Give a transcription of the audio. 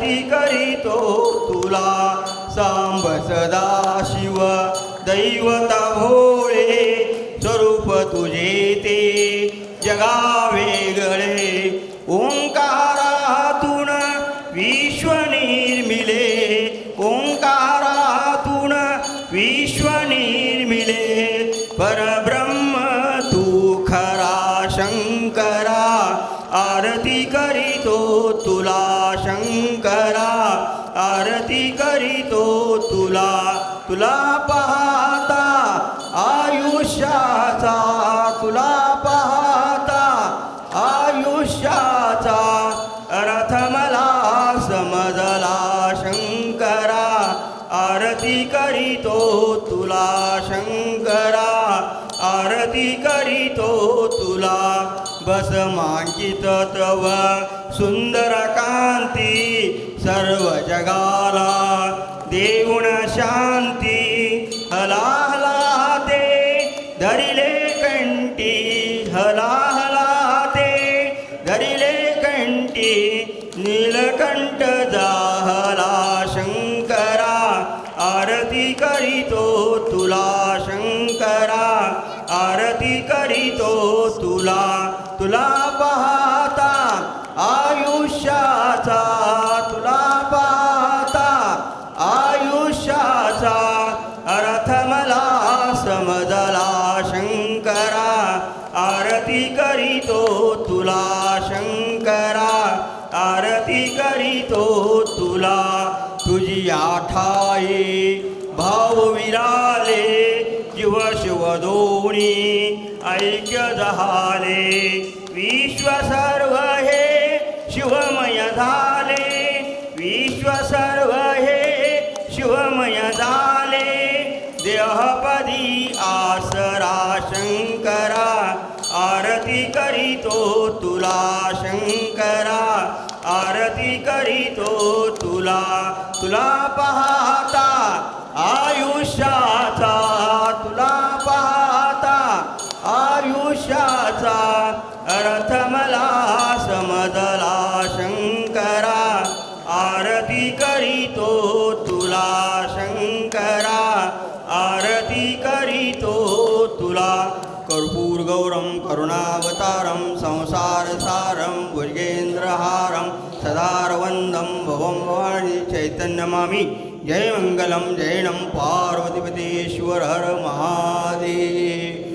आरती करीतो तुला सांब सदा शिव दैवता भोळे स्वरूप तुझे ते जगा वेगळे ओंकारातून विश्व निर्मिले ओंकारातून विश्व निर्मिले परब्रह्म तू खरा शंकरा आरती करीतो तुला शंकरा आरती करीतो तुला तुला पाहता आयुष्याचा तुला पाहता आयुष्याचा अर्थ मला समजला शंकरा आरती करीतो तुला शंकरा आरती करीतो तुला बस मांकित तव सुंदर कांती सर्व जगाला देऊन शांती हला हला ते धरिले कंठी हला हला ते धरिले कंठी नीलकंठ जाहला शंकरा आरती करीतो तुला शंकरा आरती करीतो तुला तुला पाहता आयुष्याचा तुला पाहता आयुष्याचा अर्थ मला समजला शंकरा आरती करीतो तुला शंकरा आरती करीतो तुला तुझी आठाई भाव विराले जीव शिव दोन्ही ऐक्य झाले विश्व सर्व हे शिवमय झाले विश्व सर्व हे शिवमय झाले देहपदी आसरा शंकरा आरती करीतो तुला शंकरा आरती करीतो तुला तुला पाहता आयुष्याचा तुला पाहता आयुष्याचा अर्थ मला समजला शंकरा आरती करीतो तुला शंकरा आरती करीतो तुला कर्पूर गौरम करुणावतारम संसारसारम भुजगेंद्रहारम सदारवंदम भवं भवानी चैतन्यमामि जय मंगलम जय नम पार्वतीपतेश्वर हर महादेव।